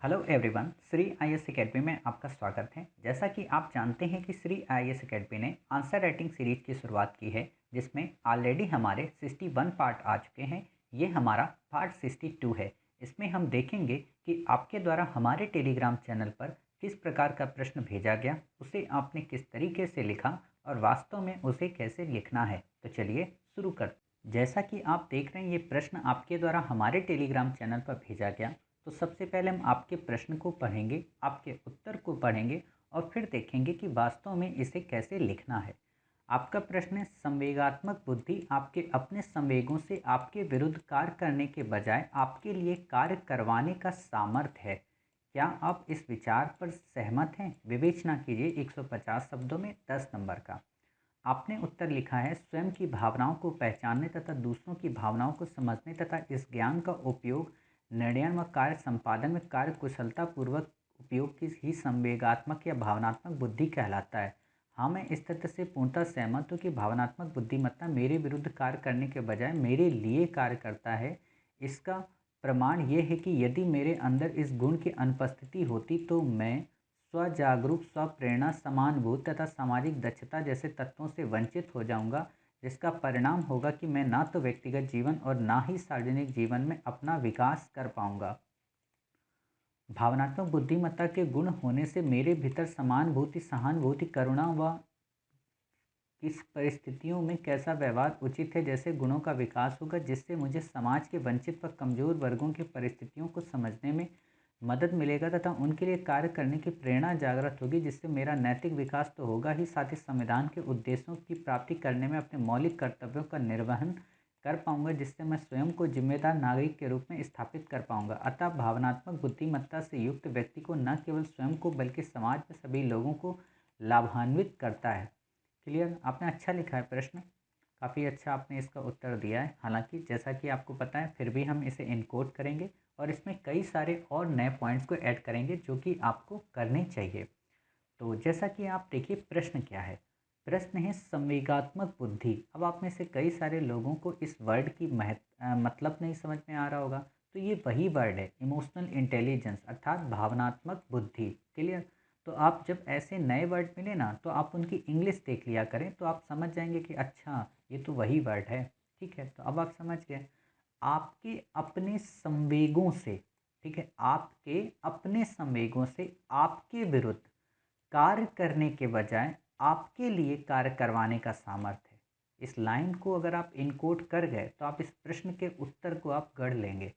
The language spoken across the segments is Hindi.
Hello everyone, Shri IAS academy में आपका स्वागत है। जैसा कि आप जानते हैं कि श्री आईएएस एकेडमी ने आंसर राइटिंग सीरीज की शुरुआत की है, जिसमें ऑलरेडी हमारे 61 पार्ट आ चुके हैं। ये हमारा पार्ट 62 है। इसमें हम देखेंगे कि आपके द्वारा हमारे टेलीग्राम चैनल पर किस प्रकार का प्रश्न भेजा गया, उसे आपने किस तरीके से लिखा और वास्तव में उसे कैसे लिखना है। तो चलिए शुरू कर। जैसा कि आप देख रहे हैं, ये प्रश्न आपके द्वारा हमारे टेलीग्राम चैनल पर भेजा गया। तो सबसे पहले हम आपके प्रश्न को पढ़ेंगे, आपके उत्तर को पढ़ेंगे और फिर देखेंगे कि वास्तव में इसे कैसे लिखना है। आपका प्रश्न है, संवेगात्मक बुद्धि आपके अपने संवेगों से आपके विरुद्ध कार्य करने के बजाय आपके लिए कार्य करवाने का सामर्थ्य है। क्या आप इस विचार पर सहमत हैं? विवेचना कीजिए 150 शब्दों में 10 नंबर का। आपने उत्तर लिखा है, स्वयं की भावनाओं को पहचानने तथा दूसरों की भावनाओं को समझने तथा इस ज्ञान का उपयोग निर्णय व कार्य संपादन में कार्य कुशलता पूर्वक उपयोग की ही संवेगात्मक या भावनात्मक बुद्धि कहलाता है। हाँ, मैं इस तथ्य से पूर्णतः सहमत हूँ कि भावनात्मक बुद्धिमत्ता मेरे विरुद्ध कार्य करने के बजाय मेरे लिए कार्य करता है। इसका प्रमाण ये है कि यदि मेरे अंदर इस गुण की अनुपस्थिति होती तो मैं स्वजागरूक, स्वप्रेरणा, समानुभूत तथा सामाजिक दक्षता जैसे तत्वों से वंचित हो जाऊंगा, जिसका परिणाम होगा कि मैं ना तो व्यक्तिगत जीवन और ना ही सार्वजनिक जीवन में अपना विकास कर पाऊंगा। भावनात्मक बुद्धिमत्ता के गुण होने से मेरे भीतर समानुभूति, सहानुभूति, करुणा व किस परिस्थितियों में कैसा व्यवहार उचित है जैसे गुणों का विकास होगा, जिससे मुझे समाज के वंचित व कमजोर वर्गों की परिस्थितियों को समझने में मदद मिलेगा तथा उनके लिए कार्य करने की प्रेरणा जागृत होगी, जिससे मेरा नैतिक विकास तो होगा ही, साथ ही संविधान के उद्देश्यों की प्राप्ति करने में अपने मौलिक कर्तव्यों का निर्वहन कर पाऊंगा, जिससे मैं स्वयं को जिम्मेदार नागरिक के रूप में स्थापित कर पाऊंगा। अतः भावनात्मक बुद्धिमत्ता से युक्त व्यक्ति को न केवल स्वयं को बल्कि समाज में सभी लोगों को लाभान्वित करता है। क्लियर? आपने अच्छा लिखा है प्रश्न, काफ़ी अच्छा आपने इसका उत्तर दिया है। हालांकि जैसा कि आपको पता है, फिर भी हम इसे इनकोड करेंगे और इसमें कई सारे और नए पॉइंट्स को ऐड करेंगे जो कि आपको करने चाहिए। तो जैसा कि आप देखिए, प्रश्न क्या है? प्रश्न है संवेगात्मक बुद्धि। अब आप में से कई सारे लोगों को इस वर्ड की मतलब नहीं समझ में आ रहा होगा। तो ये वही वर्ड है, इमोशनल इंटेलिजेंस, अर्थात भावनात्मक बुद्धि। क्लियर? तो आप जब ऐसे नए वर्ड मिले ना, तो आप उनकी इंग्लिश देख लिया करें, तो आप समझ जाएंगे कि अच्छा, ये तो वही वर्ड है। ठीक है, तो अब आप समझ गए। आपके अपने संवेगों से, ठीक है, आपके अपने संवेगों से आपके विरुद्ध कार्य करने के बजाय आपके लिए कार्य करवाने का सामर्थ्य है। इस लाइन को अगर आप इनकोड कर गए तो आप इस प्रश्न के उत्तर को आप गढ़ लेंगे।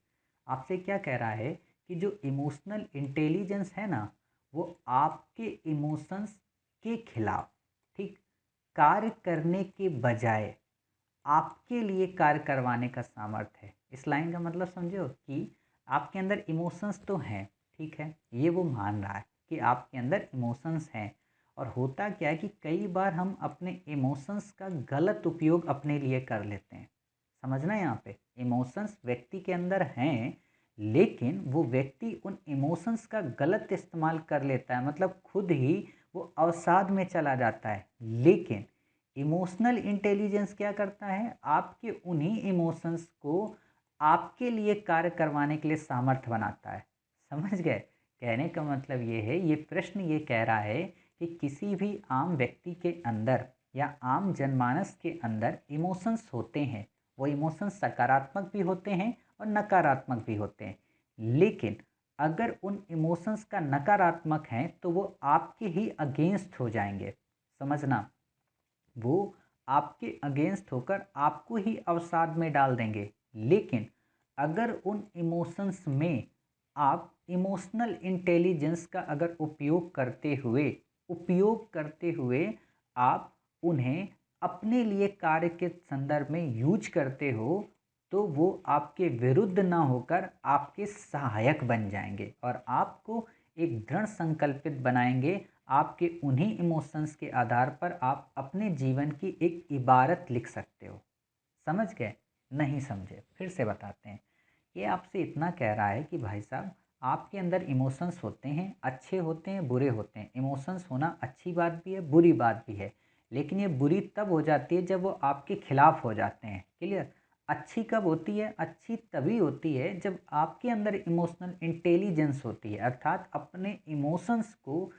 आपसे क्या कह रहा है कि जो इमोशनल इंटेलिजेंस है ना, वो आपके इमोशंस के खिलाफ, ठीक, कार्य करने के बजाय आपके लिए कार्य करवाने का सामर्थ्य है। इस लाइन का मतलब समझो कि आपके अंदर इमोशंस तो हैं, ठीक है, ये वो मान रहा है कि आपके अंदर इमोशंस हैं। और होता क्या है कि कई बार हम अपने इमोशंस का गलत उपयोग अपने लिए कर लेते हैं। समझना, यहाँ पे इमोशंस व्यक्ति के अंदर हैं, लेकिन वो व्यक्ति उन इमोशंस का गलत इस्तेमाल कर लेता है, मतलब खुद ही वो अवसाद में चला जाता है। लेकिन इमोशनल इंटेलिजेंस क्या करता है? आपके उन्हीं इमोशंस को आपके लिए कार्य करवाने के लिए सामर्थ्य बनाता है। समझ गए? कहने का मतलब ये है, ये प्रश्न ये कह रहा है कि किसी भी आम व्यक्ति के अंदर या आम जनमानस के अंदर इमोशंस होते हैं। वो इमोशंस सकारात्मक भी होते हैं और नकारात्मक भी होते हैं। लेकिन अगर उन इमोशंस का नकारात्मक है तो वो आपके ही अगेंस्ट हो जाएंगे। समझना, वो आपके अगेंस्ट होकर आपको ही अवसाद में डाल देंगे। लेकिन अगर उन इमोशंस में आप इमोशनल इंटेलिजेंस का अगर उपयोग करते हुए आप उन्हें अपने लिए कार्य के संदर्भ में यूज करते हो, तो वो आपके विरुद्ध ना होकर आपके सहायक बन जाएंगे और आपको एक दृढ़ संकल्पित बनाएंगे। आपके उन्हीं इमोशंस के आधार पर आप अपने जीवन की एक इबारत लिख सकते हो। समझ गए? नहीं समझे? फिर से बताते हैं। ये आपसे इतना कह रहा है कि भाई साहब, आपके अंदर इमोशंस होते हैं, अच्छे होते हैं, बुरे होते हैं। इमोशंस होना अच्छी बात भी है, बुरी बात भी है। लेकिन ये बुरी तब हो जाती है जब वो आपके खिलाफ हो जाते हैं। क्लियर? अच्छी कब होती है? अच्छी तभी होती है जब आपके अंदर इमोशनल इंटेलिजेंस होती है, अर्थात अपने इमोशंस को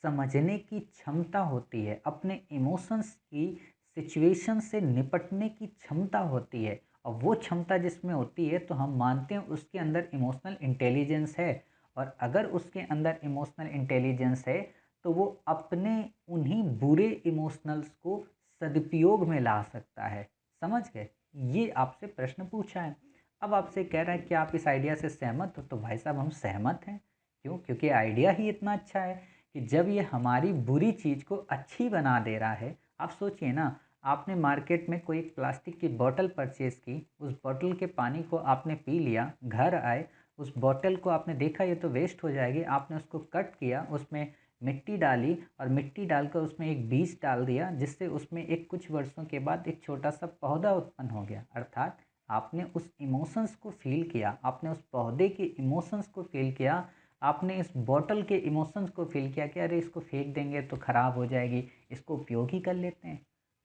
समझने की क्षमता होती है, अपने इमोशंस की सिचुएशन से निपटने की क्षमता होती है। और वो क्षमता जिसमें होती है तो हम मानते हैं उसके अंदर इमोशनल इंटेलिजेंस है। और अगर उसके अंदर इमोशनल इंटेलिजेंस है तो वो अपने उन्हीं बुरे इमोशनल्स को सदुपयोग में ला सकता है। समझ गए? ये आपसे प्रश्न पूछा है। अब आपसे कह रहा है कि आप इस आइडिया से सहमत हो, तो भाई साहब हम सहमत हैं। क्यों? क्योंकि आइडिया ही इतना अच्छा है कि जब ये हमारी बुरी चीज़ को अच्छी बना दे रहा है। आप सोचिए ना, आपने मार्केट में कोई एक प्लास्टिक की बॉटल परचेज़ की, उस बॉटल के पानी को आपने पी लिया, घर आए, उस बॉटल को आपने देखा ये तो वेस्ट हो जाएगी, आपने उसको कट किया, उसमें मिट्टी डाली और मिट्टी डालकर उसमें एक बीज डाल दिया, जिससे उसमें एक कुछ वर्षों के बाद एक छोटा सा पौधा उत्पन्न हो गया। अर्थात आपने उस इमोशंस को फील किया, आपने उस पौधे के इमोशंस को फील किया, आपने इस बॉटल के इमोशंस को फील किया कि अरे इसको फेंक देंगे तो ख़राब हो जाएगी, इसको उपयोग ही कर लेते हैं।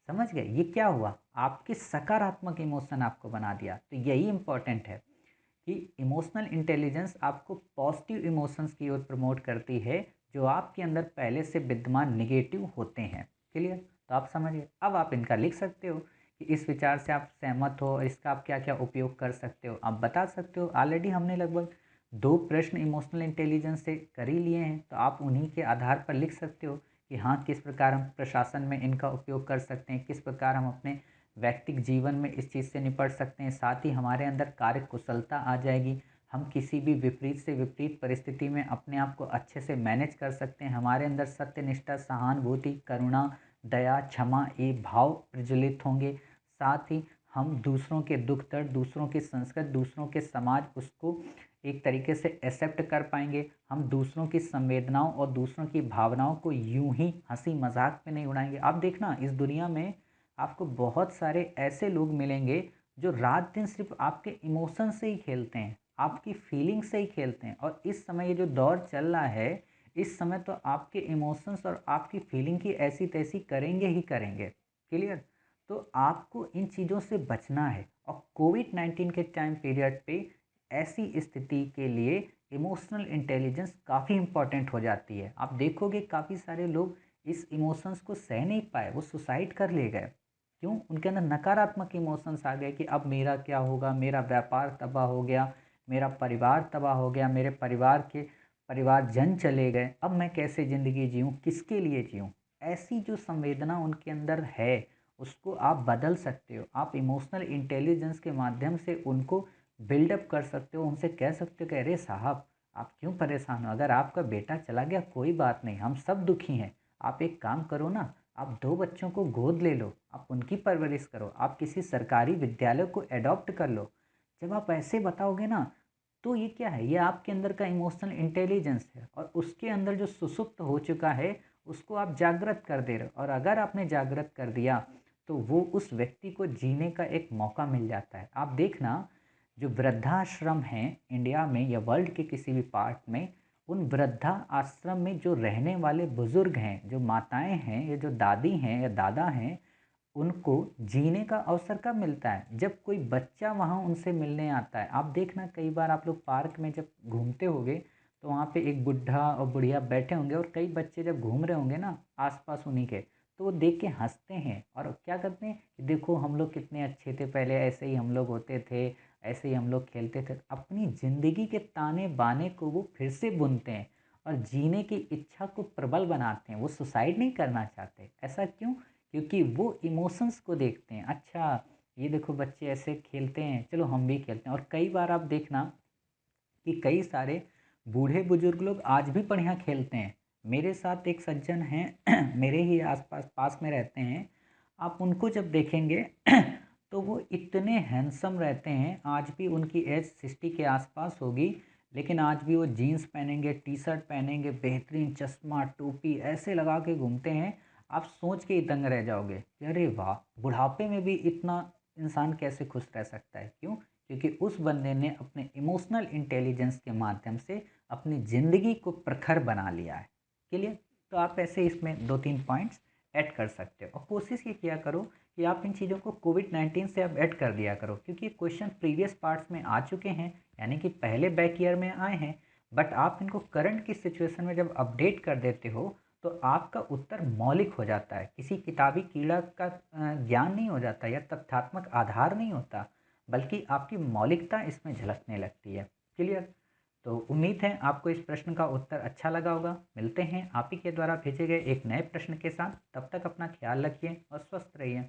समझ गए? ये क्या हुआ? आपके सकारात्मक इमोशन आपको बना दिया। तो यही इम्पोर्टेंट है कि इमोशनल इंटेलिजेंस आपको पॉजिटिव इमोशंस की ओर प्रमोट करती है, जो आपके अंदर पहले से विद्यमान नेगेटिव होते हैं। क्लियर? तो आप समझिए। अब आप इनका लिख सकते हो कि इस विचार से आप सहमत हो और इसका आप क्या क्या उपयोग कर सकते हो, आप बता सकते हो। ऑलरेडी हमने लगभग 2 प्रश्न इमोशनल इंटेलिजेंस से कर ही लिए हैं, तो आप उन्हीं के आधार पर लिख सकते हो कि हाँ, किस प्रकार हम प्रशासन में इनका उपयोग कर सकते हैं, किस प्रकार हम अपने व्यक्तिगत जीवन में इस चीज़ से निपट सकते हैं। साथ ही हमारे अंदर कार्य कुशलता आ जाएगी, हम किसी भी विपरीत से विपरीत परिस्थिति में अपने आप को अच्छे से मैनेज कर सकते हैं। हमारे अंदर सत्यनिष्ठा, सहानुभूति, करुणा, दया, क्षमा ये भाव प्रज्वलित होंगे। साथ ही हम दूसरों के दुख दर्द, दूसरों की संस्कृति, दूसरों के समाज उसको एक तरीके से एक्सेप्ट कर पाएंगे। हम दूसरों की संवेदनाओं और दूसरों की भावनाओं को यूं ही हंसी मजाक में नहीं उड़ाएंगे। आप देखना, इस दुनिया में आपको बहुत सारे ऐसे लोग मिलेंगे जो रात दिन सिर्फ आपके इमोशन से ही खेलते हैं, आपकी फीलिंग से ही खेलते हैं। और इस समय ये जो दौर चल रहा है, इस समय तो आपके इमोशंस और आपकी फीलिंग की ऐसी तैसी करेंगे ही करेंगे। क्लियर? तो आपको इन चीज़ों से बचना है। और कोविड-19 के टाइम पीरियड पे ऐसी स्थिति के लिए इमोशनल इंटेलिजेंस काफ़ी इम्पॉर्टेंट हो जाती है। आप देखोगे काफ़ी सारे लोग इस इमोशंस को सह नहीं पाए, वो सुसाइड कर ले गए। क्यों? उनके अंदर नकारात्मक इमोशंस आ गए कि अब मेरा क्या होगा, मेरा व्यापार तबाह हो गया, मेरा परिवार तबाह हो गया, मेरे परिवारजन चले गए, अब मैं कैसे ज़िंदगी जीऊँ, किसके लिए जीऊँ। ऐसी जो संवेदना उनके अंदर है, उसको आप बदल सकते हो। आप इमोशनल इंटेलिजेंस के माध्यम से उनको बिल्डअप कर सकते हो, उनसे कह सकते हो कि अरे साहब, आप क्यों परेशान हो? अगर आपका बेटा चला गया कोई बात नहीं, हम सब दुखी हैं। आप एक काम करो ना, आप 2 बच्चों को गोद ले लो, आप उनकी परवरिश करो, आप किसी सरकारी विद्यालय को एडॉप्ट कर लो। जब आप ऐसे बताओगे ना, तो ये क्या है? ये आपके अंदर का इमोशनल इंटेलिजेंस है और उसके अंदर जो सुसुप्त हो चुका है उसको आप जागृत कर दे रहे हो। और अगर आपने जागृत कर दिया तो वो उस व्यक्ति को जीने का एक मौका मिल जाता है। आप देखना, जो वृद्धाश्रम हैं इंडिया में या वर्ल्ड के किसी भी पार्ट में, उन वृद्धा आश्रम में जो रहने वाले बुजुर्ग हैं, जो माताएं हैं या जो दादी हैं या दादा हैं, उनको जीने का अवसर कब मिलता है? जब कोई बच्चा वहाँ उनसे मिलने आता है। आप देखना, कई बार आप लोग पार्क में जब घूमते होगे तो वहाँ पे एक बुढ़ा और बुढ़िया बैठे होंगे और कई बच्चे जब घूम रहे होंगे ना आसपास उन्हीं के, तो वो देख के हंसते हैं और क्या करते हैं कि देखो हम लोग कितने अच्छे थे पहले, ऐसे ही हम लोग होते थे, ऐसे ही हम लोग खेलते थे। अपनी ज़िंदगी के ताने बाने को वो फिर से बुनते हैं और जीने की इच्छा को प्रबल बनाते हैं। वो सुसाइड नहीं करना चाहते। ऐसा क्यों? क्योंकि वो इमोशंस को देखते हैं। अच्छा, ये देखो बच्चे ऐसे खेलते हैं, चलो हम भी खेलते हैं। और कई बार आप देखना कि कई सारे बूढ़े बुजुर्ग लोग आज भी बढ़िया खेलते हैं। मेरे साथ एक सज्जन हैं मेरे ही आसपास पास में रहते हैं। आप उनको जब देखेंगे तो वो इतने हैंडसम रहते हैं। आज भी उनकी एज 60 के आसपास होगी, लेकिन आज भी वो जीन्स पहनेंगे, टी शर्ट पहनेंगे, बेहतरीन चश्मा टोपी ऐसे लगा के घूमते हैं। आप सोच के ही दंग रह जाओगे कि अरे वाह, बुढ़ापे में भी इतना इंसान कैसे खुश रह सकता है। क्यों? क्योंकि उस बंदे ने अपने इमोशनल इंटेलिजेंस के माध्यम से अपनी ज़िंदगी को प्रखर बना लिया है। क्लियर? तो आप ऐसे इसमें 2-3 पॉइंट्स ऐड कर सकते हो। और कोशिश ये किया करो कि आप इन चीज़ों को कोविड-19 से अब ऐड कर दिया करो, क्योंकि क्वेश्चन प्रीवियस पार्ट्स में आ चुके हैं, यानी कि पहले बैक ईयर में आए हैं, बट आप इनको करंट की सिचुएशन में जब अपडेट कर देते हो तो आपका उत्तर मौलिक हो जाता है, किसी किताबी कीड़ा का ज्ञान नहीं हो जाता या तथ्यात्मक आधार नहीं होता, बल्कि आपकी मौलिकता इसमें झलकने लगती है। क्लियर? तो उम्मीद है आपको इस प्रश्न का उत्तर अच्छा लगा होगा। मिलते हैं आप ही के द्वारा भेजे गए एक नए प्रश्न के साथ। तब तक अपना ख्याल रखिए और स्वस्थ रहिए।